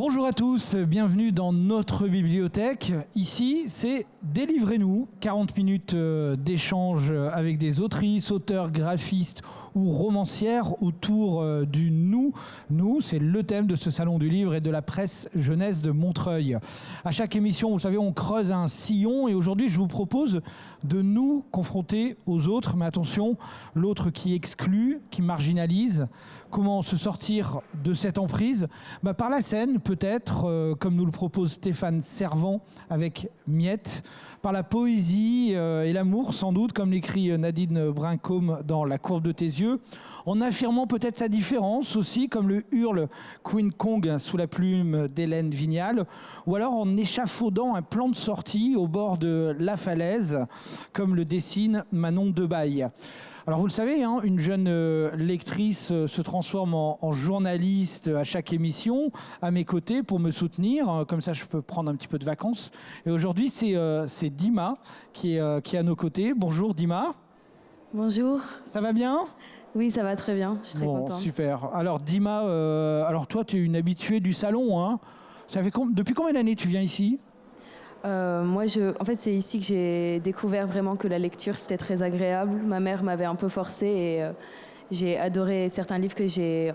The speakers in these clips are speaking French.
Bonjour à tous, bienvenue dans notre bibliothèque. Ici, c'est Délivrez-nous, 40 minutes d'échange avec des autrices, auteurs, graphistes ou romancières autour du nous. Nous, c'est le thème de ce salon du livre et de la presse jeunesse de Montreuil. À chaque émission, vous savez, on creuse un sillon et aujourd'hui, je vous propose de nous confronter aux autres. Mais attention, l'autre qui exclut, qui marginalise. Comment se sortir de cette emprise? Par la scène, peut-être, comme nous le propose Stéphane Servan avec Miette, par la poésie et l'amour, sans doute, comme l'écrit Nadine Brincombe dans La courbe de tes yeux, en affirmant peut-être sa différence aussi, comme le hurle Queen Kong sous la plume d'Hélène Vignal, ou alors en échafaudant un plan de sortie au bord de la falaise, comme le dessine Manon Debaille. Alors vous le savez, hein, une jeune lectrice se transforme en journaliste à chaque émission, à mes côtés, pour me soutenir. Comme ça, je peux prendre un petit peu de vacances. Et aujourd'hui, c'est Dima qui est à nos côtés. Bonjour Dima. Bonjour. Ça va bien? Oui, ça va très bien. Je suis très contente. Super. Alors Dima, alors toi, tu es une habituée du salon. Hein. Ça fait depuis combien d'années tu viens ici? Moi, en fait, c'est ici que j'ai découvert vraiment que la lecture, c'était très agréable. Ma mère m'avait un peu forcée et j'ai adoré certains livres que j'ai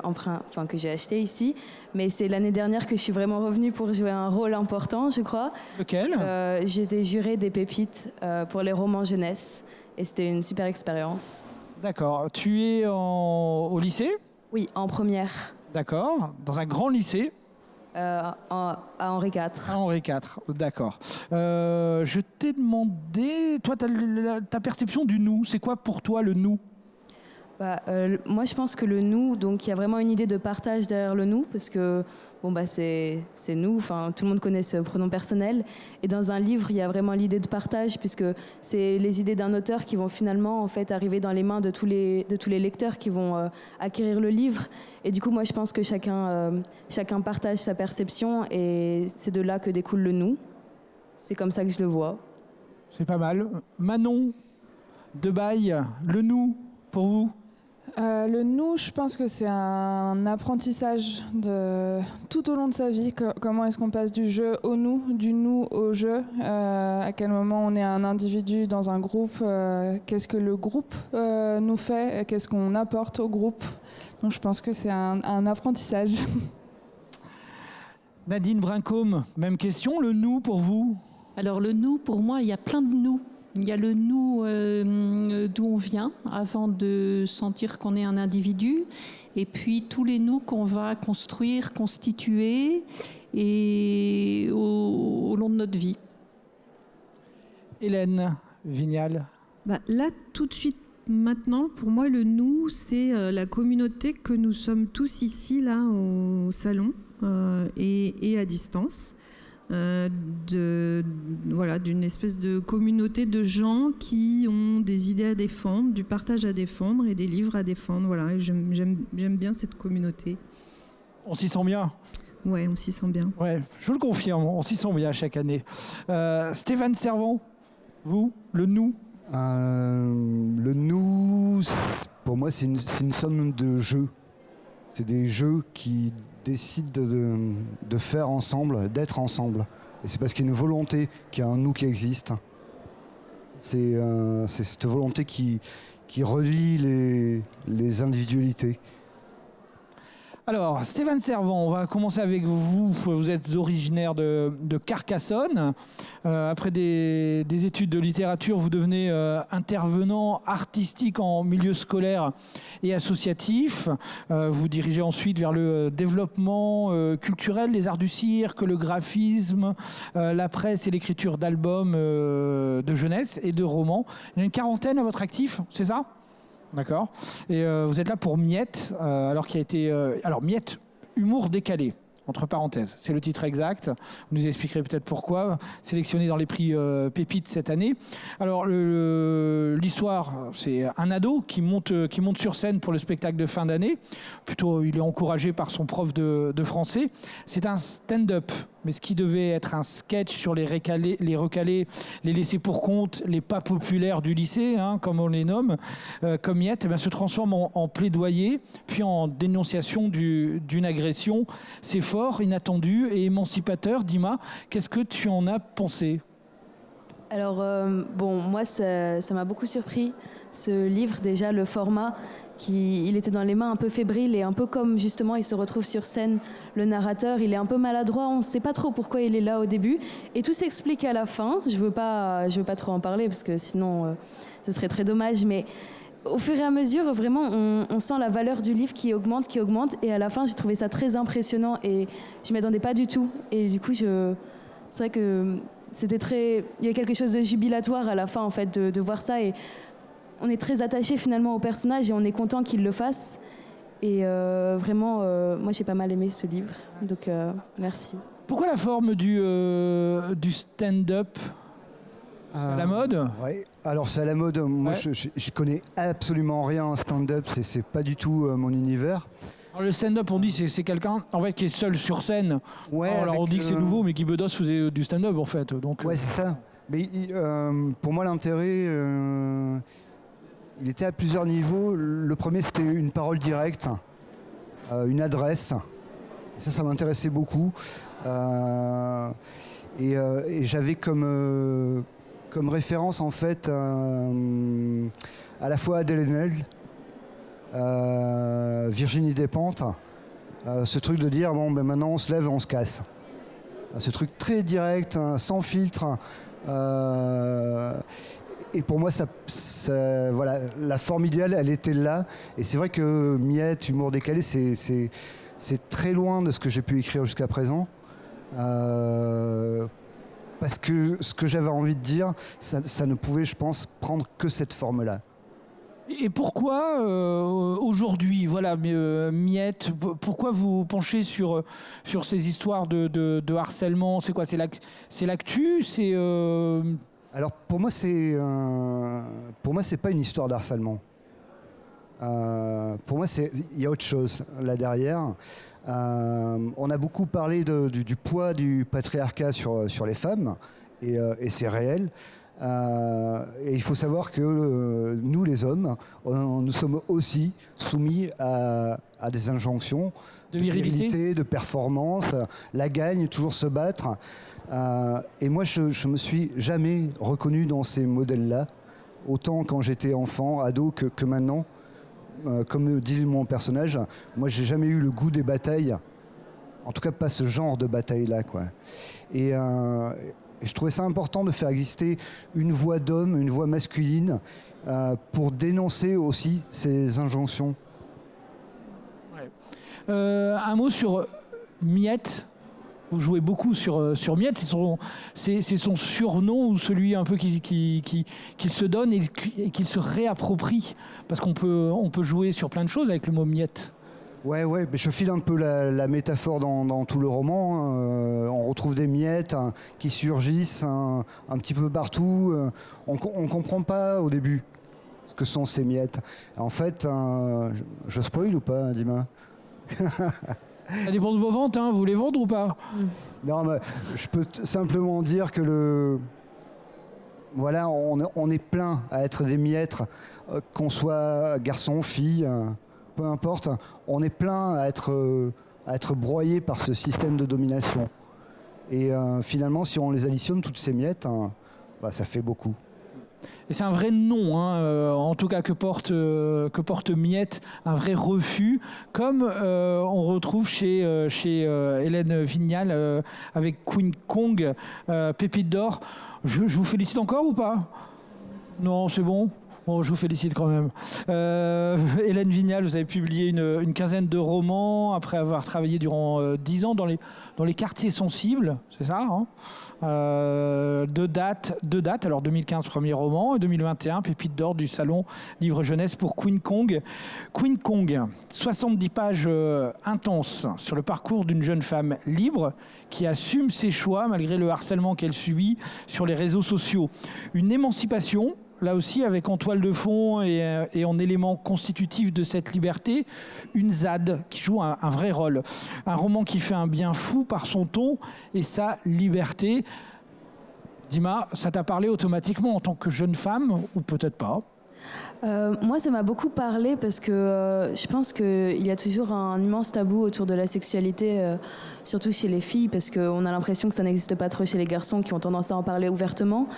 achetés ici. Mais c'est l'année dernière que je suis vraiment revenue pour jouer un rôle important, je crois. Lequel? J'étais jurée des pépites pour les romans jeunesse et c'était une super expérience. D'accord. Tu es au lycée? Oui, en première. D'accord. Dans un grand lycée? À Henri IV. À Henri IV, d'accord. Je t'ai demandé, toi, ta perception du nous, c'est quoi pour toi le nous? Moi, je pense que le nous, donc il y a vraiment une idée de partage derrière le nous, parce que c'est nous, tout le monde connaît ce pronom personnel. Et dans un livre, il y a vraiment l'idée de partage, puisque c'est les idées d'un auteur qui vont finalement en fait arriver dans les mains de tous les lecteurs qui vont acquérir le livre. Et du coup, moi, je pense que chacun partage sa perception, et c'est de là que découle le nous. C'est comme ça que je le vois. C'est pas mal. Manon Debaille, le nous pour vous? Le nous, je pense que c'est un apprentissage tout au long de sa vie. Comment est-ce qu'on passe du jeu au nous, du nous au jeu? À quel moment on est un individu dans un groupe? Qu'est-ce que le groupe nous fait? Qu'est-ce qu'on apporte au groupe? Donc je pense que c'est un apprentissage. Nadine Brincombe, même question. Le nous pour vous? Alors le nous, pour moi, il y a plein de nous. Il y a le nous d'où on vient, avant de sentir qu'on est un individu, et puis tous les nous qu'on va construire, constituer et au long de notre vie. Hélène Vignal. Là, tout de suite, maintenant, pour moi, le nous, c'est la communauté que nous sommes tous ici, là, au salon, et à distance. D'une espèce de communauté de gens qui ont des idées à défendre, du partage à défendre et des livres à défendre. Voilà, et j'aime bien cette communauté. On s'y sent bien? Ouais, on s'y sent bien. Ouais, je vous le confirme, on s'y sent bien chaque année. Stéphane Servan, vous, le nous? Le nous, pour moi, c'est une somme de jeux. C'est des jeux qui décident de faire ensemble, d'être ensemble. Et c'est parce qu'il y a une volonté, qu'il y a un nous qui existe. C'est cette volonté qui relie les individualités. Alors, Stéphane Servan, on va commencer avec vous. Vous êtes originaire de Carcassonne. Après des études de littérature, vous devenez intervenant artistique en milieu scolaire et associatif. Vous dirigez ensuite vers le développement culturel, les arts du cirque, le graphisme, la presse et l'écriture d'albums de jeunesse et de romans. Il y en a une quarantaine à votre actif, c'est ça ? D'accord. Et vous êtes là pour Miette, alors Miette, humour décalé, entre parenthèses. C'est le titre exact. Vous nous expliquerez peut-être pourquoi. Sélectionné dans les prix Pépites cette année. Alors, l'histoire l'histoire, c'est un ado qui monte sur scène pour le spectacle de fin d'année. Plutôt, il est encouragé par son prof de français. C'est un stand-up. Mais ce qui devait être un sketch sur les recalés, les laissés pour compte, les pas populaires du lycée, comme on les nomme, comme Miette, se transforme en plaidoyer, puis en dénonciation d'une agression. C'est fort, inattendu et émancipateur. Dima, qu'est-ce que tu en as pensé ? Alors, moi, ça m'a beaucoup surpris, ce livre, déjà, le format. Il était dans les mains un peu fébrile et un peu comme justement il se retrouve sur scène, le narrateur, il est un peu maladroit, on ne sait pas trop pourquoi il est là au début et tout s'explique à la fin. Je veux pas trop en parler parce que sinon ce serait très dommage, mais au fur et à mesure vraiment on sent la valeur du livre qui augmente et à la fin j'ai trouvé ça très impressionnant et je m'y attendais pas du tout et du coup c'est vrai que il y a quelque chose de jubilatoire à la fin en fait de voir ça et on est très attaché finalement au personnage et on est content qu'il le fasse. Et vraiment, moi j'ai pas mal aimé ce livre, donc merci. Pourquoi la forme du stand-up ? C'est à la mode ? Oui, alors c'est à la mode. Moi je connais absolument rien en stand-up, c'est pas du tout mon univers. Alors, le stand-up, on dit c'est quelqu'un en fait qui est seul sur scène. Ouais, alors on dit que c'est nouveau, mais Guy Bedos faisait du stand-up en fait. Donc, ouais, c'est ça. Mais pour moi l'intérêt... il était à plusieurs niveaux. Le premier, c'était une parole directe, une adresse. Et ça m'intéressait beaucoup. Et j'avais comme référence, en fait, à la fois Adèle Haenel, Virginie Despentes, ce truc de dire, maintenant on se lève et on se casse. Ce truc très direct, sans filtre. Et pour moi, voilà, la forme idéale, elle était là. Et c'est vrai que Miette, humour décalé, c'est très loin de ce que j'ai pu écrire jusqu'à présent. Parce que ce que j'avais envie de dire, ça ne pouvait, je pense, prendre que cette forme-là. Et pourquoi aujourd'hui, voilà, Miette, pourquoi vous penchez sur ces histoires de harcèlement ? C'est quoi ? C'est l'actu ? C'est Alors pour moi c'est pas une histoire d'harcèlement. Pour moi il y a autre chose là derrière. On a beaucoup parlé du poids du patriarcat sur les femmes et c'est réel. Et il faut savoir que nous les hommes, nous sommes aussi soumis à des injonctions de virilité, de performance, la gagne, toujours se battre. Et moi, je me suis jamais reconnu dans ces modèles-là, autant quand j'étais enfant, ado, que maintenant. Comme dit mon personnage, moi, j'ai jamais eu le goût des batailles. En tout cas, pas ce genre de bataille-là, quoi. Et je trouvais ça important de faire exister une voix d'homme, une voix masculine, pour dénoncer aussi ces injonctions. Ouais. Un mot sur Miette. Vous jouez beaucoup sur Miette, c'est son surnom ou celui un peu qu'il se donne et qu'il se réapproprie, parce qu'on peut jouer sur plein de choses avec le mot Miette. Ouais, mais je file un peu la métaphore dans tout le roman. On retrouve des miettes qui surgissent un petit peu partout. On comprend pas au début ce que sont ces miettes. En fait, je spoil ou pas, Dima ? Ça dépend de vos ventes, vous voulez vendre ou pas ? Non, mais je peux simplement dire que voilà, on est plein à être des miettes, qu'on soit garçon, fille, peu importe. On est plein à être broyé par ce système de domination. Et finalement, si on les additionne, toutes ces miettes, ça fait beaucoup. Et c'est un vrai nom, en tout cas que porte Miette, un vrai refus, comme on retrouve chez Hélène Vignal avec Queen Kong, Pépite d'or. Je vous félicite encore ou pas ? Non, c'est bon ? Bon, je vous félicite quand même. Hélène Vignal, vous avez publié une quinzaine de romans après avoir travaillé durant 10 ans dans les quartiers sensibles, c'est ça, deux dates, alors 2015 premier roman et 2021 Pépite d'or du salon livre jeunesse pour Queen Kong. Queen Kong, 70 pages intenses sur le parcours d'une jeune femme libre qui assume ses choix malgré le harcèlement qu'elle subit sur les réseaux sociaux. Une émancipation là aussi, avec en toile de fond et en élément constitutif de cette liberté, une ZAD qui joue un vrai rôle. Un roman qui fait un bien fou par son ton et sa liberté. Dima, ça t'a parlé automatiquement en tant que jeune femme ou peut-être pas? Moi, ça m'a beaucoup parlé parce que je pense qu'il y a toujours un immense tabou autour de la sexualité, surtout chez les filles, parce qu'on a l'impression que ça n'existe pas trop chez les garçons qui ont tendance à en parler ouvertement.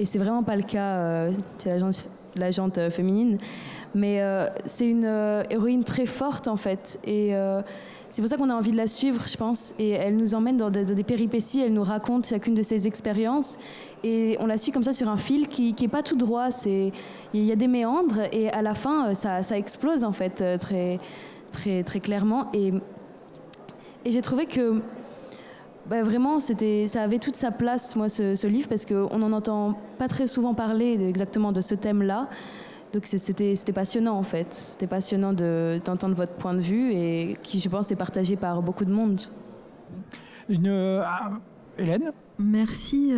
Et c'est vraiment pas le cas chez la gente féminine. Mais c'est une héroïne très forte, en fait. Et c'est pour ça qu'on a envie de la suivre, je pense. Et elle nous emmène dans des péripéties, elle nous raconte chacune de ses expériences. Et on la suit comme ça sur un fil qui n'est pas tout droit. Il y a des méandres et à la fin, ça explose en fait très, très, très clairement. Et j'ai trouvé que vraiment, ça avait toute sa place, moi, ce livre, parce qu'on n'en entend pas très souvent parler exactement de ce thème-là. Donc c'était passionnant en fait. C'était passionnant d'entendre votre point de vue et qui, je pense, est partagé par beaucoup de monde. Hélène ? Merci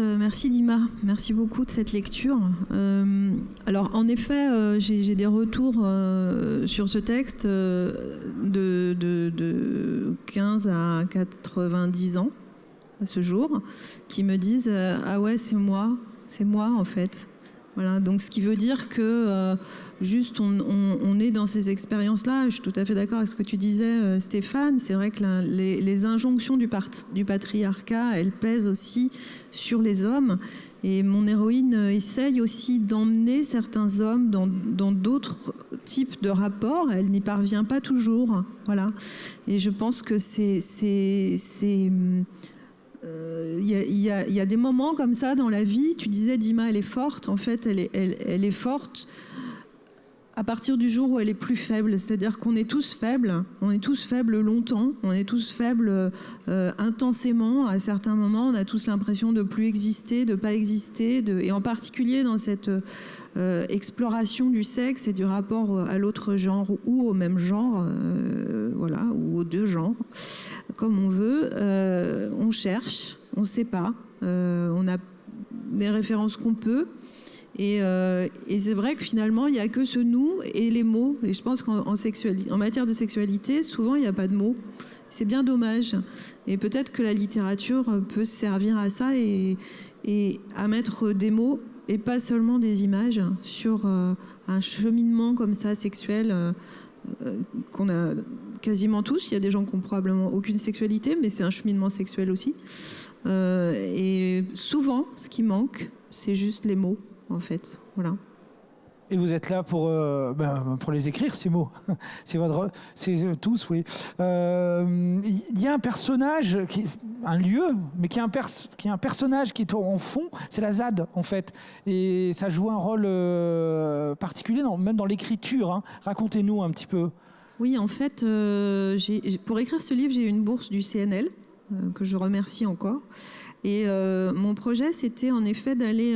Dima, merci beaucoup de cette lecture. Alors en effet, j'ai des retours sur ce texte de 15 à 90 ans à ce jour, qui me disent ah ouais, c'est moi en fait. Voilà, donc ce qui veut dire que juste on est dans ces expériences-là. Je suis tout à fait d'accord avec ce que tu disais, Stéphane. C'est vrai que les injonctions du patriarcat, elles pèsent aussi sur les hommes. Et mon héroïne essaye aussi d'emmener certains hommes dans d'autres types de rapports. Elle n'y parvient pas toujours. Voilà. Et je pense que il y a des moments comme ça dans la vie. Tu disais, Dima, elle est forte. En fait, elle est forte à partir du jour où elle est plus faible. C'est-à-dire qu'on est tous faibles. On est tous faibles longtemps. On est tous faibles intensément. À certains moments, on a tous l'impression de plus exister, de pas exister. Et en particulier dans cette exploration du sexe et du rapport à l'autre genre ou au même genre, voilà, ou aux deux genres, comme on veut. On cherche, on ne sait pas. On a des références qu'on peut. Et c'est vrai que finalement, il n'y a que ce nous et les mots. Et je pense qu'en matière de sexualité, souvent, il n'y a pas de mots. C'est bien dommage. Et peut-être que la littérature peut se servir à ça et à mettre des mots et pas seulement des images sur un cheminement comme ça sexuel qu'on a quasiment tous. Il y a des gens qui n'ont probablement aucune sexualité, mais c'est un cheminement sexuel aussi. Et souvent, ce qui manque, c'est juste les mots, en fait. Voilà. Et vous êtes là pour les écrire, ces mots. C'est tous, oui. Il y a un personnage, un lieu, mais qui est un personnage qui est en fond, c'est la ZAD, en fait. Et ça joue un rôle particulier, même dans l'écriture. Hein. Racontez-nous un petit peu. Oui, en fait, pour écrire ce livre, j'ai eu une bourse du CNL, que je remercie encore. Et mon projet, c'était en effet d'aller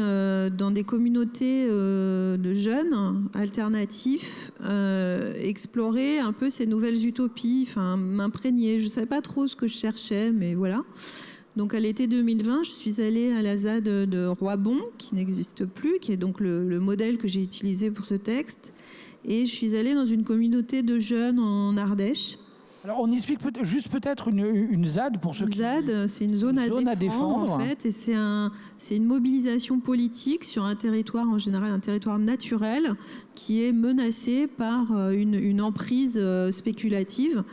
dans des communautés de jeunes alternatifs, explorer un peu ces nouvelles utopies, enfin m'imprégner. Je ne savais pas trop ce que je cherchais, mais voilà. Donc à l'été 2020, je suis allée à la ZAD de Roibon, qui n'existe plus, qui est donc le modèle que j'ai utilisé pour ce texte. Et je suis allée dans une communauté de jeunes en Ardèche. Alors on explique peut-être une ZAD pour ceux qui... ZAD, c'est une zone à défendre en fait, et c'est une mobilisation politique sur un territoire, en général un territoire naturel, qui est menacé par une emprise spéculative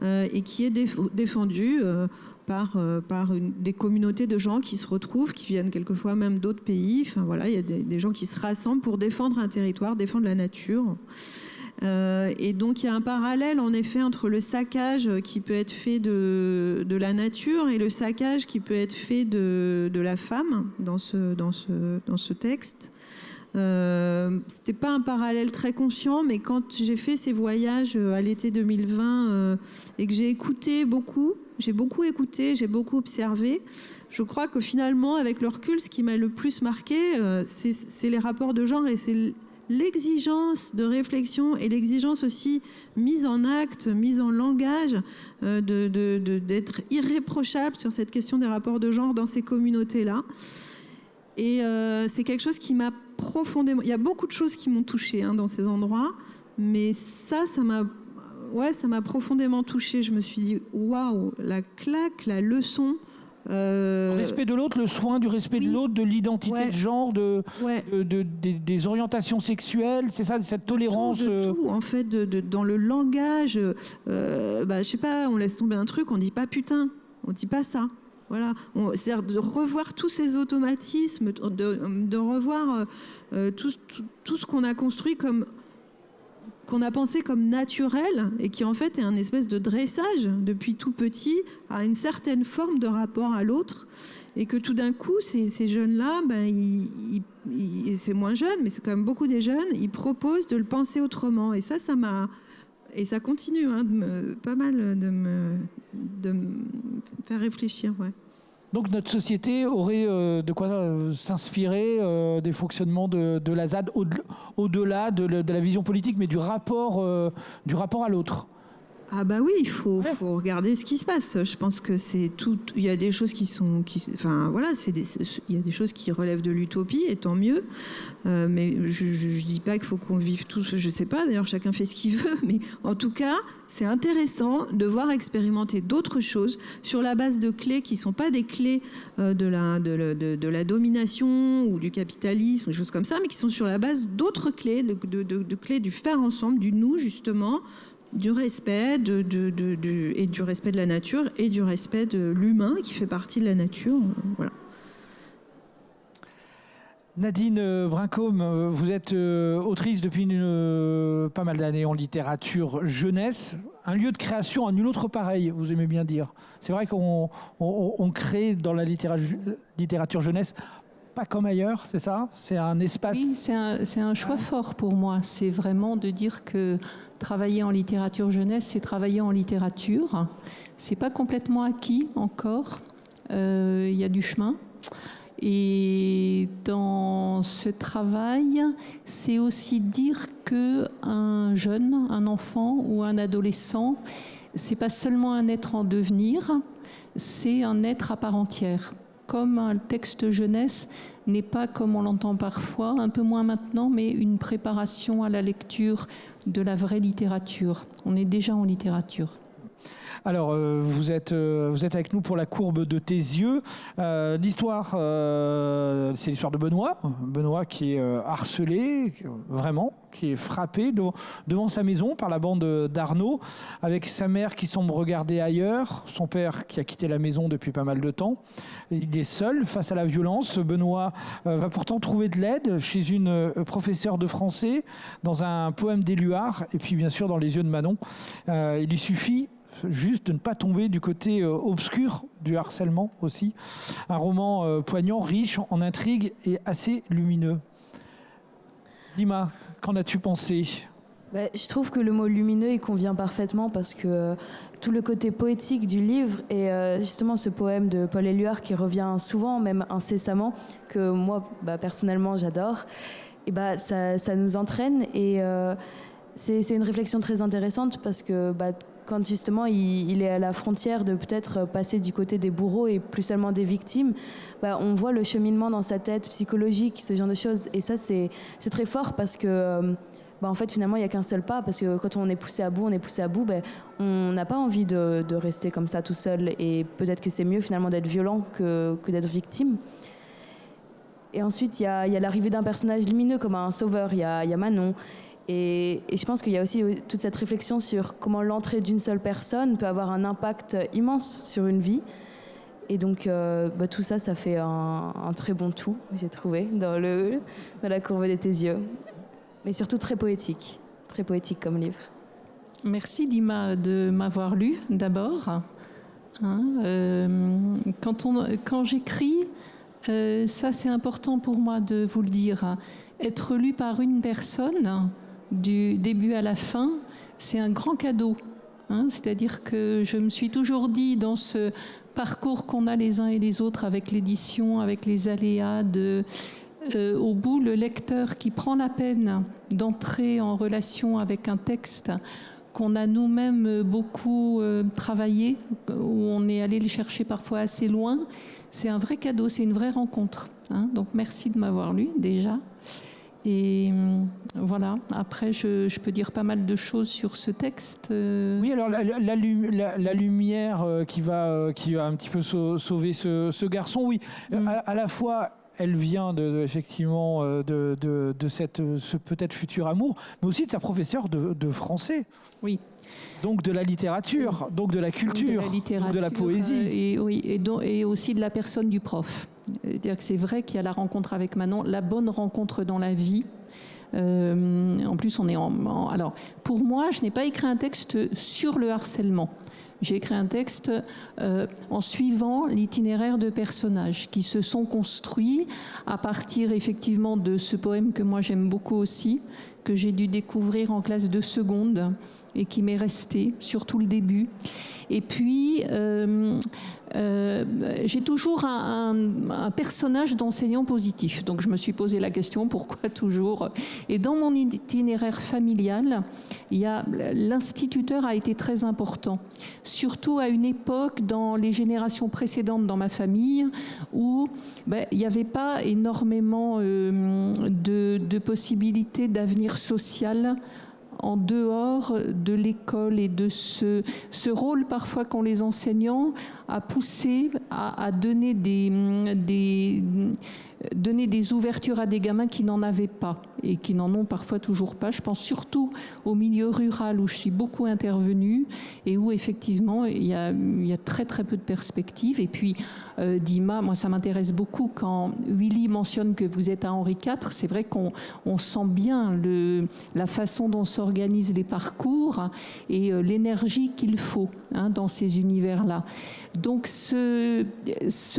et qui est défendue par des communautés de gens qui se retrouvent, qui viennent quelquefois même d'autres pays. Enfin voilà, il y a des gens qui se rassemblent pour défendre un territoire, défendre la nature. Et donc il y a un parallèle en effet entre le saccage qui peut être fait de la nature et le saccage qui peut être fait de la femme dans ce texte. C'était pas un parallèle très conscient, mais quand j'ai fait ces voyages à l'été 2020 et que j'ai beaucoup écouté, j'ai beaucoup observé, je crois que finalement avec le recul, ce qui m'a le plus marqué, c'est les rapports de genre et c'est l'exigence de réflexion et l'exigence aussi mise en acte, mise en langage, d'être irréprochable sur cette question des rapports de genre dans ces communautés-là. Et c'est quelque chose qui m'a profondément... Il y a beaucoup de choses qui m'ont touchée dans ces endroits, mais ça m'a profondément touchée. Je me suis dit, waouh, la claque, la leçon... Le respect de l'autre, le soin du respect de l'autre, de l'identité de genre, des orientations sexuelles, c'est ça, cette tolérance. De tout, en fait, dans le langage. Je sais pas, on laisse tomber un truc, on dit pas putain, on dit pas ça. Voilà, c'est-à-dire de revoir tous ces automatismes, de revoir tout ce qu'on a construit qu'on a pensé comme naturel et qui en fait est un espèce de dressage depuis tout petit à une certaine forme de rapport à l'autre, et que tout d'un coup ces jeunes-là, c'est moins jeune mais c'est quand même beaucoup des jeunes, ils proposent de le penser autrement, et ça m'a, et ça continue pas mal de me faire réfléchir. Donc notre société aurait de quoi s'inspirer des fonctionnements de la ZAD au-delà de la vision politique, mais du rapport à l'autre. Ah bah oui, il faut regarder ce qui se passe. Je pense que c'est tout. Il y a des choses il y a des choses qui relèvent de l'utopie, et tant mieux. Mais je dis pas qu'il faut qu'on vive tous. Je sais pas. D'ailleurs, chacun fait ce qu'il veut. Mais en tout cas, c'est intéressant de voir expérimenter d'autres choses sur la base de clés qui sont pas des clés de la domination ou du capitalisme, des choses comme ça, mais qui sont sur la base d'autres clés, de clés du faire ensemble, du nous justement. Du respect, et du respect de la nature, et du respect de l'humain qui fait partie de la nature. Voilà. Nadine Brincombe, vous êtes autrice depuis pas mal d'années en littérature jeunesse. Un lieu de création à nul autre pareil, vous aimez bien dire. C'est vrai qu'on crée dans la littérature jeunesse pas comme ailleurs, c'est ça? C'est un espace... Oui, c'est un choix fort pour moi. C'est vraiment de dire que travailler en littérature jeunesse, c'est travailler en littérature. C'est pas complètement acquis encore. Il y a du chemin. Et dans ce travail, c'est aussi dire qu'un jeune, un enfant ou un adolescent, c'est pas seulement un être en devenir, c'est un être à part entière. Comme un texte jeunesse n'est pas, comme on l'entend parfois, un peu moins maintenant, mais une préparation à la lecture de la vraie littérature. On est déjà en littérature. Alors, vous êtes avec nous pour La courbe de tes yeux. L'histoire, c'est l'histoire de Benoît. Benoît qui est harcelé, vraiment, qui est frappé devant sa maison par la bande d'Arnaud, avec sa mère qui semble regarder ailleurs, son père qui a quitté la maison depuis pas mal de temps. Il est seul face à la violence. Benoît va pourtant trouver de l'aide chez une professeure de français, dans un poème d'Éluard, et puis bien sûr dans Les yeux de Manon. Il lui suffit juste de ne pas tomber du côté obscur du harcèlement aussi. Un roman poignant, riche en intrigues et assez lumineux. Dima, qu'en as-tu pensé ? Je trouve que le mot lumineux, il convient parfaitement parce que tout le côté poétique du livre et justement ce poème de Paul Éluard qui revient souvent, même incessamment, que moi, personnellement, j'adore, et ça nous entraîne et c'est une réflexion très intéressante parce que quand justement il est à la frontière de peut-être passer du côté des bourreaux et plus seulement des victimes, on voit le cheminement dans sa tête psychologique, ce genre de choses. Et ça, c'est très fort parce que, en fait, finalement, il n'y a qu'un seul pas. Parce que quand on est poussé à bout, on n'a pas envie de rester comme ça tout seul. Et peut-être que c'est mieux finalement d'être violent que d'être victime. Et ensuite, il y a l'arrivée d'un personnage lumineux comme un sauveur. Il y a Manon. Et je pense qu'il y a aussi toute cette réflexion sur comment l'entrée d'une seule personne peut avoir un impact immense sur une vie. Et donc tout ça, ça fait un très bon tout, j'ai trouvé, dans La courbe de tes yeux. Mais surtout très poétique comme livre. Merci Dima de m'avoir lu d'abord. Quand j'écris, ça c'est important pour moi de vous le dire, être lu par une personne du début à la fin, c'est un grand cadeau. C'est-à-dire que je me suis toujours dit dans ce parcours qu'on a les uns et les autres avec l'édition, avec les aléas au bout, le lecteur qui prend la peine d'entrer en relation avec un texte qu'on a nous-mêmes beaucoup travaillé, où on est allé le chercher parfois assez loin, c'est un vrai cadeau, c'est une vraie rencontre. Donc merci de m'avoir lu déjà. Et voilà, après je peux dire pas mal de choses sur ce texte. Oui, alors la lumière qui va un petit peu sauver ce garçon, oui, à la fois elle vient effectivement de ce peut-être futur amour, mais aussi de sa professeure de français. Oui. Donc de la littérature, donc de la culture, donc de la poésie. Et aussi de la personne du prof. C'est-à-dire que c'est vrai qu'il y a la rencontre avec Manon, la bonne rencontre dans la vie. En plus, on est alors, pour moi, je n'ai pas écrit un texte sur le harcèlement. J'ai écrit un texte en suivant l'itinéraire de personnages qui se sont construits à partir effectivement de ce poème que moi j'aime beaucoup aussi, que j'ai dû découvrir en classe de seconde et qui m'est resté, surtout le début. Et puis, j'ai toujours un personnage d'enseignant positif. Donc, je me suis posé la question, pourquoi toujours ? Et dans mon itinéraire familial, l'instituteur a été très important. Surtout à une époque, dans les générations précédentes dans ma famille, où il n'y avait pas énormément de possibilités d'avenir social en dehors de l'école et de ce rôle parfois qu'ont les enseignants à pousser, à donner des ouvertures à des gamins qui n'en avaient pas et qui n'en ont parfois toujours pas. Je pense surtout au milieu rural où je suis beaucoup intervenue et où effectivement il y a très très peu de perspectives. Et puis Dima, moi ça m'intéresse beaucoup quand Willy mentionne que vous êtes à Henri IV. C'est vrai qu'on sent bien la façon dont s'organisent les parcours et l'énergie qu'il faut dans ces univers-là. Donc ce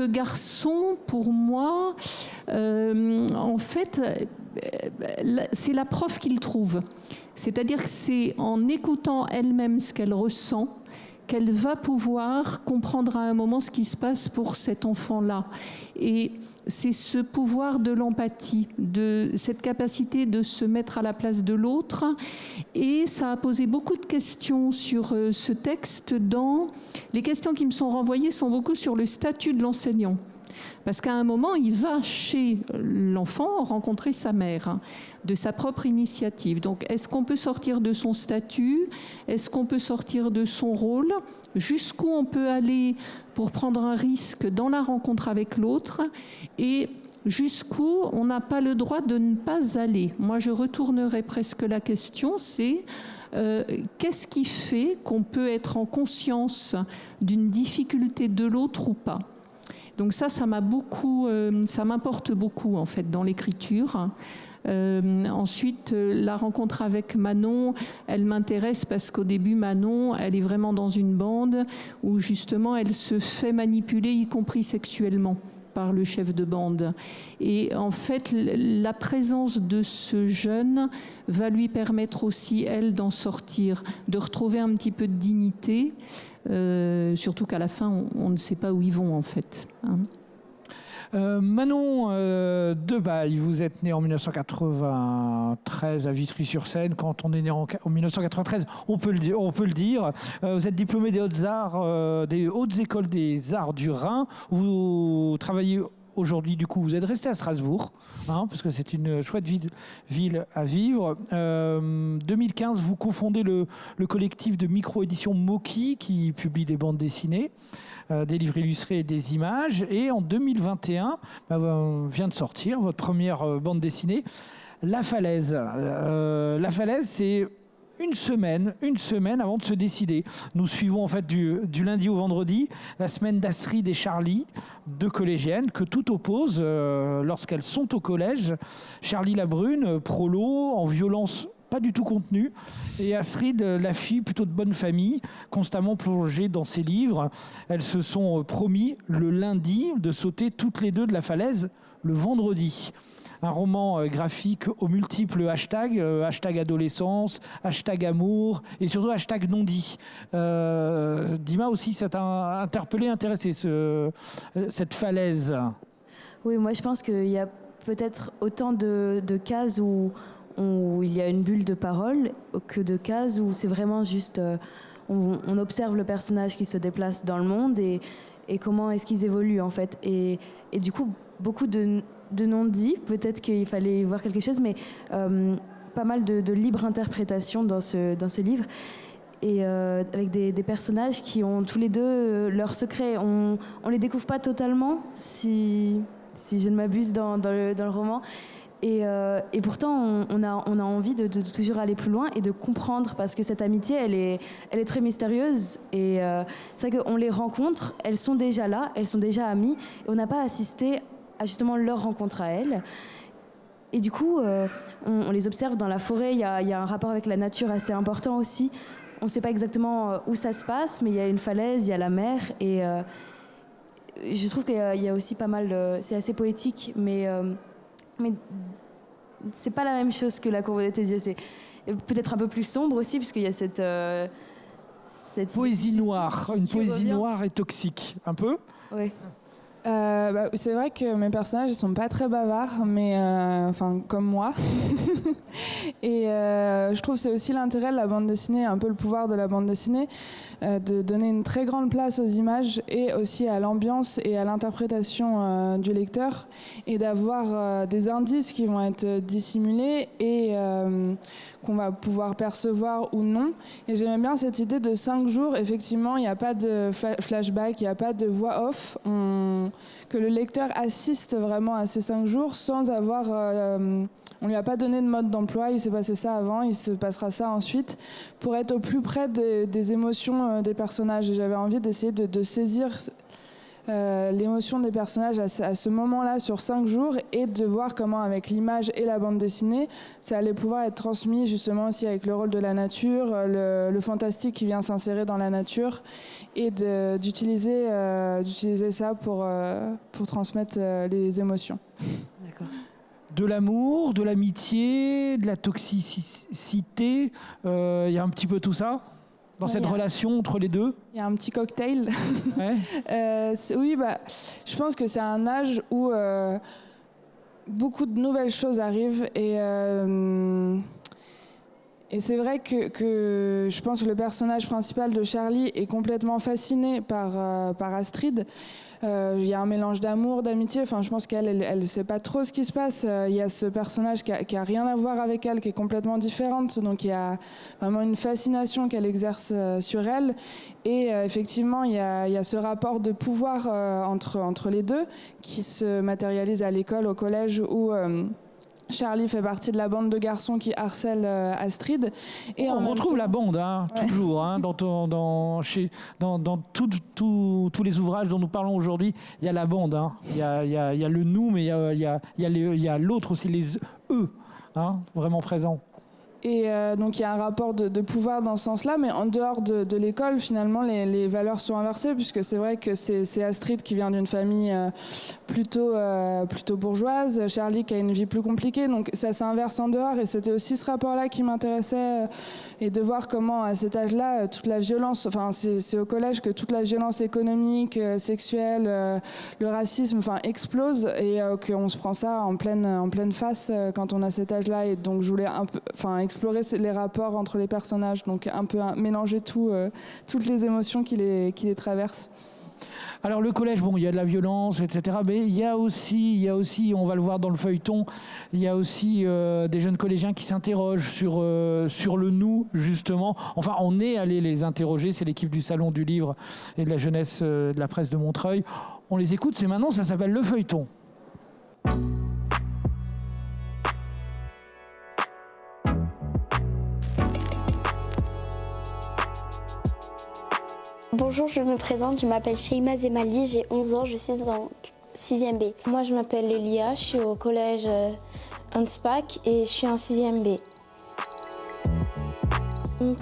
garçon, pour moi, en fait, c'est la prof qu'il trouve. C'est-à-dire que c'est en écoutant elle-même ce qu'elle ressent qu'elle va pouvoir comprendre à un moment ce qui se passe pour cet enfant-là. Et c'est ce pouvoir de l'empathie, de cette capacité de se mettre à la place de l'autre. Et ça a posé beaucoup de questions sur ce texte. Les questions qui me sont renvoyées sont beaucoup sur le statut de l'enseignant. Parce qu'à un moment, il va chez l'enfant rencontrer sa mère, de sa propre initiative. Donc, est-ce qu'on peut sortir de son statut ? Est-ce qu'on peut sortir de son rôle ? Jusqu'où on peut aller pour prendre un risque dans la rencontre avec l'autre ? Et jusqu'où on n'a pas le droit de ne pas aller ? Moi, je retournerais presque la question, c'est qu'est-ce qui fait qu'on peut être en conscience d'une difficulté de l'autre ou pas ? Donc ça m'importe beaucoup en fait dans l'écriture. Ensuite, la rencontre avec Manon, elle m'intéresse parce qu'au début, Manon, elle est vraiment dans une bande où justement elle se fait manipuler, y compris sexuellement, par le chef de bande. Et en fait, la présence de ce jeune va lui permettre aussi, elle, d'en sortir, de retrouver un petit peu de dignité. Surtout qu'à la fin, on ne sait pas où ils vont, en fait. Manon Debaille, vous êtes née en 1993 à Vitry-sur-Seine. Quand on est né en 1993, on peut le dire. Vous êtes diplômée des Hautes-Arts, des Hautes Écoles des Arts du Rhin. Vous travaillez aujourd'hui, du coup, vous êtes resté à Strasbourg, parce que c'est une chouette ville à vivre. 2015, vous cofondez le collectif de micro-édition Moki, qui publie des bandes dessinées, des livres illustrés et des images. Et en 2021, vient de sortir votre première bande dessinée, La Falaise. La Falaise, c'est une semaine avant de se décider. Nous suivons en fait du lundi au vendredi la semaine d'Astrid et Charlie, deux collégiennes que tout oppose lorsqu'elles sont au collège. Charlie la brune, prolo, en violence pas du tout contenue, et Astrid, la fille plutôt de bonne famille, constamment plongée dans ses livres. Elles se sont promis le lundi de sauter toutes les deux de la falaise le vendredi. Un roman graphique aux multiples hashtags, hashtag adolescence, hashtag amour et surtout hashtag non-dit. Dima aussi, ça t'a interpellé, intéressé cette falaise. Oui, moi je pense qu'il y a peut-être autant de cases où il y a une bulle de parole que de cases où c'est vraiment juste on observe le personnage qui se déplace dans le monde et comment est-ce qu'ils évoluent en fait. Et du coup, beaucoup de de non-dits. Peut-être qu'il fallait voir quelque chose, mais pas mal de libre interprétation dans ce livre. Et avec des personnages qui ont tous les deux leurs secrets. On les découvre pas totalement, si je ne m'abuse, dans le roman. Et pourtant, on a envie de toujours aller plus loin et de comprendre, parce que cette amitié, elle est très mystérieuse. Et c'est vrai qu'on les rencontre, elles sont déjà là, elles sont déjà amies, et on n'a pas assisté à justement leur rencontre à elles. Et du coup, on les observe dans la forêt. Il y a un rapport avec la nature assez important aussi. On ne sait pas exactement où ça se passe, mais il y a une falaise, il y a la mer, et je trouve qu'il y a aussi pas mal c'est assez poétique, mais c'est pas la même chose que La courbe de tes yeux. C'est peut-être un peu plus sombre aussi, puisqu'il y a cette poésie noire, une poésie revient. noire et toxique, un peu. Oui. C'est vrai que mes personnages ils sont pas très bavards, mais comme moi. Et je trouve que c'est aussi l'intérêt de la bande dessinée, un peu le pouvoir de la bande dessinée, de donner une très grande place aux images et aussi à l'ambiance et à l'interprétation du lecteur, et d'avoir des indices qui vont être dissimulés et qu'on va pouvoir percevoir ou non. Et j'aime bien cette idée de 5 jours. Effectivement, il n'y a pas de flashback, il n'y a pas de voix off. Que le lecteur assiste vraiment à ces 5 jours sans avoir... on lui a pas donné de mode d'emploi, il s'est passé ça avant, il se passera ça ensuite, pour être au plus près des émotions des personnages. Et j'avais envie d'essayer de saisir l'émotion des personnages à ce moment-là sur 5 jours, et de voir comment, avec l'image et la bande dessinée, ça allait pouvoir être transmis justement aussi avec le rôle de la nature, le fantastique qui vient s'insérer dans la nature, et d'utiliser ça pour transmettre les émotions. D'accord. De l'amour, de l'amitié, de la toxicité, il y a un petit peu tout ça dans cette relation entre les deux. Il y a un petit cocktail. Ouais. Oui, je pense que c'est un âge où beaucoup de nouvelles choses arrivent, et c'est vrai que je pense que le personnage principal de Charlie est complètement fasciné par Astrid. Il y a un mélange d'amour, d'amitié. Enfin, je pense qu'elle ne sait pas trop ce qui se passe. Il y a ce personnage qui a rien à voir avec elle, qui est complètement différente. Donc il y a vraiment une fascination qu'elle exerce sur elle. Et effectivement, il y a ce rapport de pouvoir entre les deux, qui se matérialise à l'école, au collège, où Charlie fait partie de la bande de garçons qui harcèlent Astrid. Et on retrouve la bande, toujours, dans tous les ouvrages dont nous parlons aujourd'hui. Il y a la bande, il y a le nous, mais il y a l'autre aussi, les eux, vraiment présents. Et donc il y a un rapport de pouvoir dans ce sens-là, mais en dehors de l'école, finalement, les valeurs sont inversées, puisque c'est vrai que c'est Astrid qui vient d'une famille plutôt bourgeoise, Charlie qui a une vie plus compliquée, donc ça s'inverse en dehors. Et c'était aussi ce rapport-là qui m'intéressait, et de voir comment, à cet âge-là, toute la violence, enfin c'est au collège que toute la violence économique, sexuelle, le racisme, explose, et qu'on se prend ça en pleine face quand on a cet âge-là. Et donc je voulais un peu, explorer les rapports entre les personnages, donc un peu mélanger toutes les émotions qui les traversent. Alors le collège, il y a de la violence, etc. Mais il y a aussi, on va le voir dans le feuilleton, il y a aussi des jeunes collégiens qui s'interrogent sur le nous, justement. Enfin, on est allé les interroger, c'est l'équipe du Salon du Livre et de la Jeunesse de la Presse de Montreuil. On les écoute, c'est maintenant, ça s'appelle le feuilleton. Bonjour, je me présente, je m'appelle Sheima Zemali, j'ai 11 ans, je suis en 6e B. Moi je m'appelle Elia, je suis au collège Hanspach et je suis en 6e B.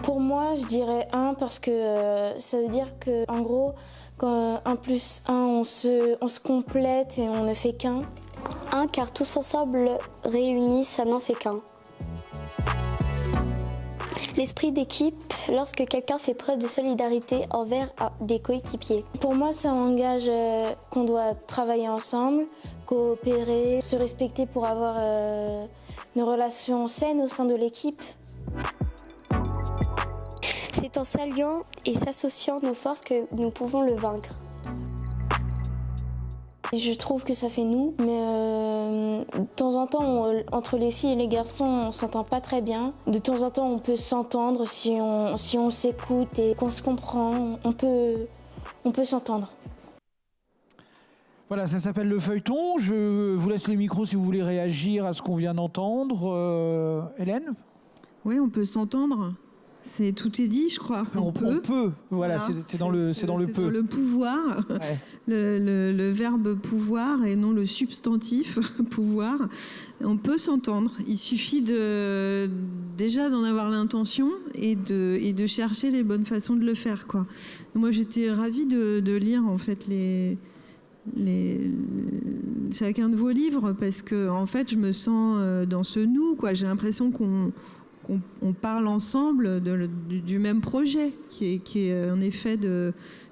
Pour moi, je dirais 1 parce que ça veut dire que, en gros, quand 1 plus 1, on se complète et on ne fait qu'un. 1 car tous ensemble réunis, ça n'en fait qu'un. L'esprit d'équipe, lorsque quelqu'un fait preuve de solidarité envers des coéquipiers. Pour moi, ça engage qu'on doit travailler ensemble, coopérer, se respecter pour avoir une relation saine au sein de l'équipe. C'est en s'alliant et s'associant nos forces que nous pouvons le vaincre. Je trouve que ça fait nous, mais de temps en temps, entre les filles et les garçons, on s'entend pas très bien. De temps en temps, on peut s'entendre si on s'écoute et qu'on se comprend. On peut s'entendre. Voilà, ça s'appelle le feuilleton. Je vous laisse les micros si vous voulez réagir à ce qu'on vient d'entendre. Hélène ? Oui, on peut s'entendre. Tout est dit, je crois. On peut. Voilà, c'est dans le peu. Dans le pouvoir, Ouais. le verbe pouvoir et non le substantif pouvoir. On peut s'entendre. Il suffit déjà d'en avoir l'intention et de chercher les bonnes façons de le faire, quoi. Moi, j'étais ravie de lire en fait chacun de vos livres parce que en fait, je me sens dans ce nous, quoi. J'ai l'impression qu'on parle ensemble du même projet qui est en effet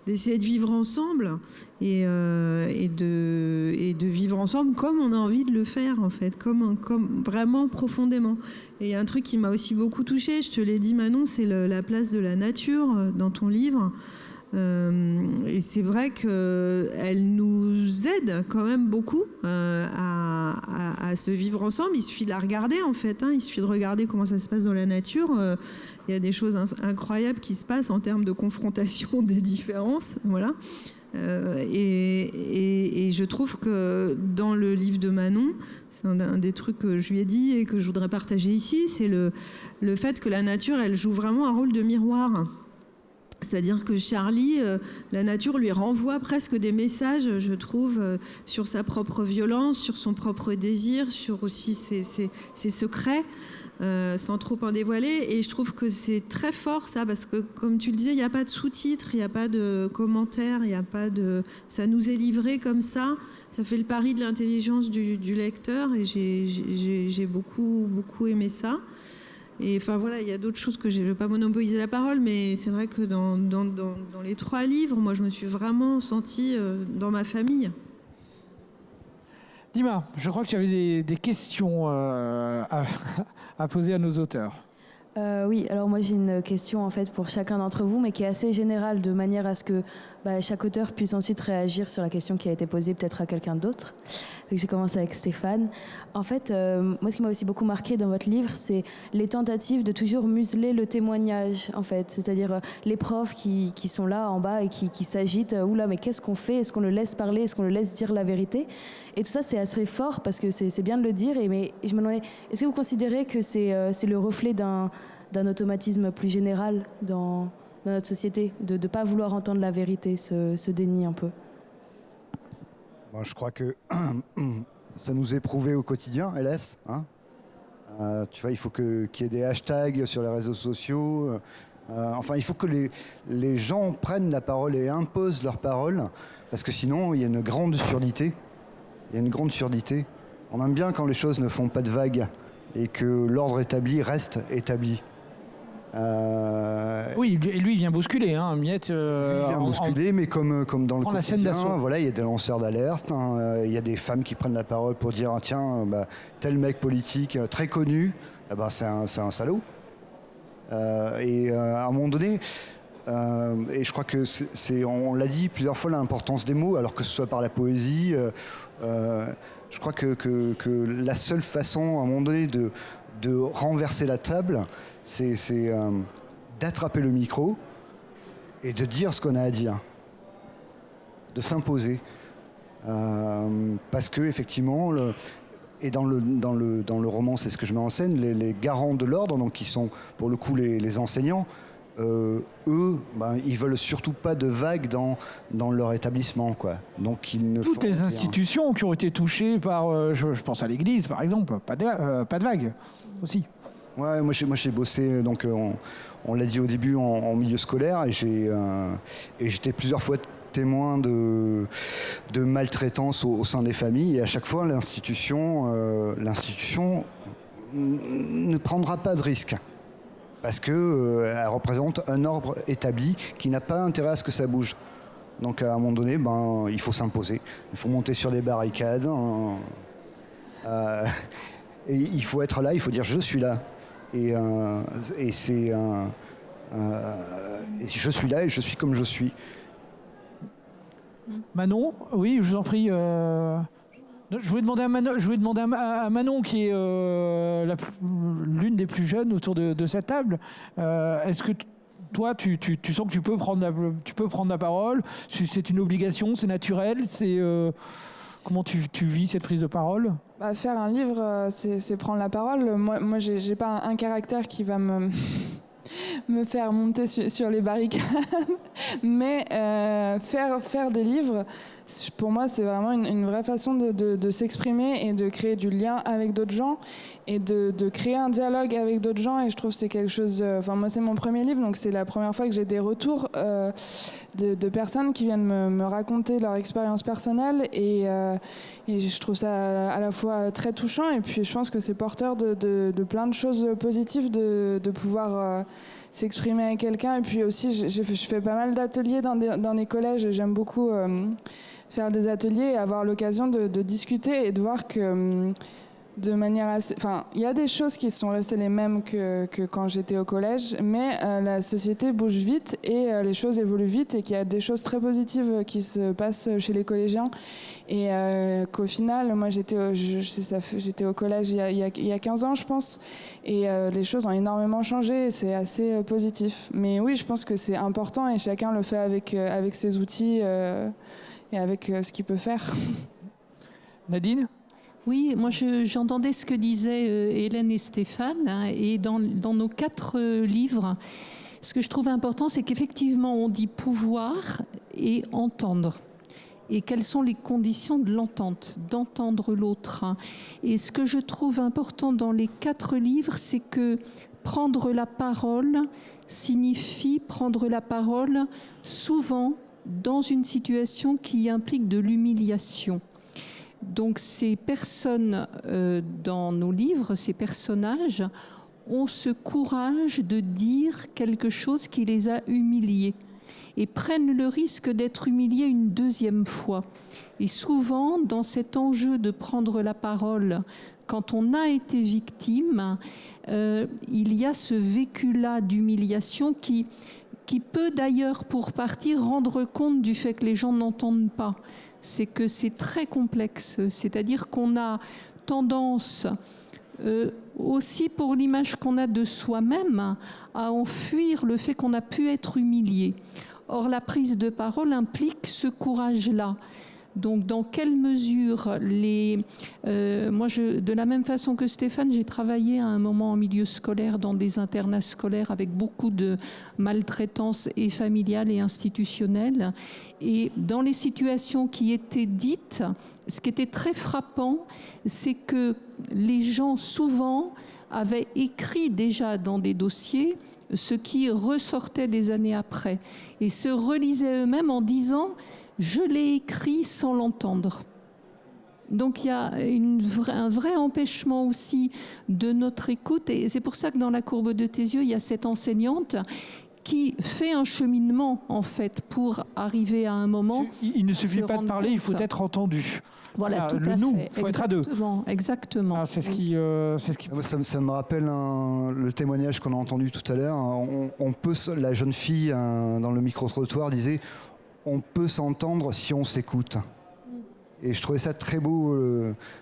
d'essayer de vivre ensemble et de vivre ensemble comme on a envie de le faire en fait, comme vraiment profondément. Et il y a un truc qui m'a aussi beaucoup touchée, je te l'ai dit Manon, c'est la place de la nature dans ton livre. Et c'est vrai qu'elle nous aide quand même beaucoup à se vivre ensemble. Il suffit de la regarder en fait, il suffit de regarder comment ça se passe dans la nature. Il y a des choses incroyables qui se passent en termes de confrontation des différences. Voilà. Et je trouve que dans le livre de Manon, c'est un des trucs que je lui ai dit et que je voudrais partager ici, c'est le fait que la nature, elle joue vraiment un rôle de miroir. C'est-à-dire que Charlie, la nature lui renvoie presque des messages, je trouve, sur sa propre violence, sur son propre désir, sur aussi ses secrets, sans trop en dévoiler. Et je trouve que c'est très fort ça, parce que comme tu le disais, il n'y a pas de sous-titres, il n'y a pas de commentaires, il n'y a pas de... Ça nous est livré comme ça. Ça fait le pari de l'intelligence du lecteur et j'ai beaucoup, beaucoup aimé ça. Et enfin voilà, il y a d'autres choses que je ne vais pas monopoliser la parole, mais c'est vrai que dans les 3 livres, moi je me suis vraiment sentie dans ma famille. Dima, je crois que tu avais des questions à poser à nos auteurs. Oui, alors moi j'ai une question en fait pour chacun d'entre vous, mais qui est assez générale, de manière à ce que chaque auteur puisse ensuite réagir sur la question qui a été posée peut-être à quelqu'un d'autre. Donc j'ai commencé avec Stéphane. En fait, moi ce qui m'a aussi beaucoup marqué dans votre livre, c'est les tentatives de toujours museler le témoignage, en fait. C'est-à-dire les profs qui sont là en bas et qui s'agitent. Oula, mais qu'est-ce qu'on fait ? Est-ce qu'on le laisse parler ? Est-ce qu'on le laisse dire la vérité ? Et tout ça, c'est assez fort parce que c'est bien de le dire. Mais je me demandais, est-ce que vous considérez que c'est le reflet d'un automatisme plus général dans notre société, de ne pas vouloir entendre la vérité, ce déni un peu? Bon, je crois que ça nous est prouvé au quotidien, LS. Tu vois, il faut qu'il y ait des hashtags sur les réseaux sociaux. Enfin, il faut que les gens prennent la parole et imposent leur parole, parce que sinon, il y a une grande surdité. On aime bien quand les choses ne font pas de vagues et que l'ordre établi reste établi. Oui, lui il vient bousculer, Miette. Il vient bousculer, mais comme dans le prend la scène d'assaut. quotidien, voilà, il y a des lanceurs d'alerte, il y a des femmes qui prennent la parole pour dire tiens, tel mec politique très connu, c'est un salaud. Et à un moment donné, et je crois que on l'a dit plusieurs fois, l'importance des mots, alors que ce soit par la poésie, je crois que la seule façon à un moment donné de renverser la table, c'est d'attraper le micro et de dire ce qu'on a à dire, de s'imposer. Parce que effectivement, et dans le roman, c'est ce que je mets en scène, les garants de l'ordre, donc qui sont pour le coup les enseignants, eux, ils veulent surtout pas de vagues dans leur établissement, quoi. Donc ils ne toutes les institutions qui ont été touchées par, je pense à l'Église par exemple, pas de vagues aussi. Ouais, moi j'ai bossé, donc on l'a dit au début, en milieu scolaire, et j'étais plusieurs fois témoin de maltraitance au sein des familles, et à chaque fois l'institution ne prendra pas de risque. Parce qu'elle représente un ordre établi qui n'a pas intérêt à ce que ça bouge. Donc à un moment donné, il faut s'imposer. Il faut monter sur des barricades. Et il faut être là, il faut dire je suis là. Et je suis là et je suis comme je suis. Manon, oui, je vous en prie. Je voulais demander à Manon, qui est l'une des plus jeunes autour de cette table. Est-ce que toi, tu sens que tu peux prendre la parole? C'est une obligation, c'est naturel, comment tu vis cette prise de parole? Faire un livre, c'est prendre la parole. Moi j'ai pas un caractère qui va me faire monter sur les barricades, mais faire des livres, pour moi, c'est vraiment une vraie façon de s'exprimer et de créer du lien avec d'autres gens et de créer un dialogue avec d'autres gens. Et je trouve que c'est quelque chose... moi, c'est mon premier livre, donc c'est la première fois que j'ai des retours de personnes qui viennent me raconter leur expérience personnelle. Et je trouve ça à la fois très touchant, et puis je pense que c'est porteur de plein de choses positives de pouvoir s'exprimer avec quelqu'un. Et puis aussi, je fais pas mal d'ateliers dans des collèges, et j'aime beaucoup faire des ateliers et avoir l'occasion de discuter et de voir que de manière assez... il y a des choses qui sont restées les mêmes que quand j'étais au collège, mais la société bouge vite et les choses évoluent vite, et qu'il y a des choses très positives qui se passent chez les collégiens, et qu'au final, moi j'étais au collège il y a 15 ans, je pense, et les choses ont énormément changé, et c'est assez positif. Mais oui, je pense que c'est important, et chacun le fait avec ses outils et avec ce qu'il peut faire. Nadine ? Oui, moi j'entendais ce que disaient Hélène et Stéphane, et dans nos 4 livres, ce que je trouve important, c'est qu'effectivement on dit pouvoir et entendre. Et quelles sont les conditions de l'entente, d'entendre l'autre. Et ce que je trouve important dans les 4 livres, c'est que prendre la parole signifie prendre la parole souvent dans une situation qui implique de l'humiliation. Donc ces personnes dans nos livres, ces personnages, ont ce courage de dire quelque chose qui les a humiliés et prennent le risque d'être humiliés une 2e fois. Et souvent, dans cet enjeu de prendre la parole, quand on a été victime, il y a ce vécu-là d'humiliation qui peut d'ailleurs, pour partir, rendre compte du fait que les gens n'entendent pas. C'est que c'est très complexe, c'est-à-dire qu'on a tendance, aussi pour l'image qu'on a de soi-même, à enfuir le fait qu'on a pu être humilié. Or, la prise de parole implique ce courage-là. Donc, dans quelle mesure moi, de la même façon que Stéphane, j'ai travaillé à un moment en milieu scolaire, dans des internats scolaires, avec beaucoup de maltraitance et familiale et institutionnelle. Et dans les situations qui étaient dites, ce qui était très frappant, c'est que les gens, souvent, avaient écrit déjà dans des dossiers ce qui ressortait des années après, et se relisaient eux-mêmes en disant « je l'ai écrit sans l'entendre ». Donc il y a un vrai empêchement aussi de notre écoute, et c'est pour ça que dans la courbe de tes yeux, il y a cette enseignante qui fait un cheminement, en fait, pour arriver à un moment... Il ne suffit pas de parler, il faut être entendu. Voilà, tout à nous, fait. Il faut être à 2. Exactement. Ah, c'est ce qui... Ça me rappelle le témoignage qu'on a entendu tout à l'heure. La jeune fille dans le micro-trottoir disait « on peut s'entendre si on s'écoute ». Et je trouvais ça très beau,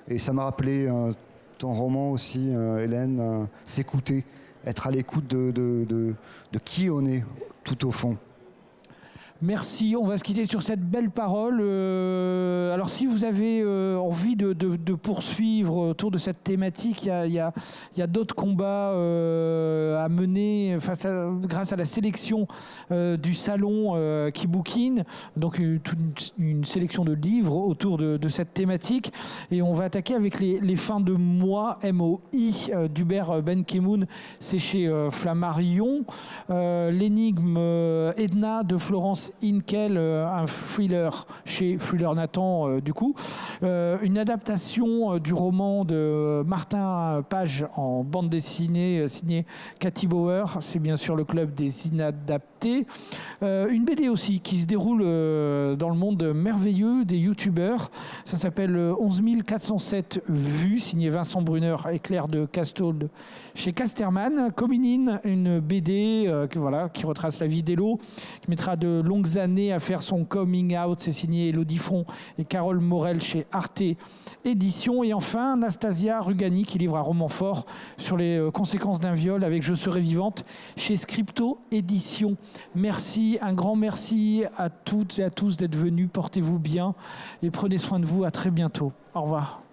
et ça m'a rappelé ton roman aussi, Hélène, s'écouter. Être à l'écoute de qui on est tout au fond. Merci, on va se quitter sur cette belle parole. Alors si vous avez envie de poursuivre autour de cette thématique, il y a d'autres combats à mener grâce à la sélection du salon qui bouquine, donc une sélection de livres autour de cette thématique. Et on va attaquer avec les fins de mois, MOI, d'Hubert Benkemoun, c'est chez Flammarion. L'énigme Edna de Florence Inkel, un thriller chez Fuller Nathan du coup. Une adaptation du roman de Martin Page en bande dessinée signée Cathy Bauer, c'est bien sûr le club des inadaptés. Une BD aussi qui se déroule dans le monde merveilleux des youtubeurs, ça s'appelle 11 407 vues, signé Vincent Brunner et Claire de Castauld chez Casterman. Cominine, une BD qui retrace la vie d'Elo, qui mettra de longues longues années à faire son coming out. C'est signé Élodie Fron et Carole Morel chez Arte Éditions. Et enfin, Anastasia Rugani qui livre un roman fort sur les conséquences d'un viol avec Je serai vivante chez Scripto Éditions. Merci, un grand merci à toutes et à tous d'être venus. Portez-vous bien et prenez soin de vous. À très bientôt. Au revoir.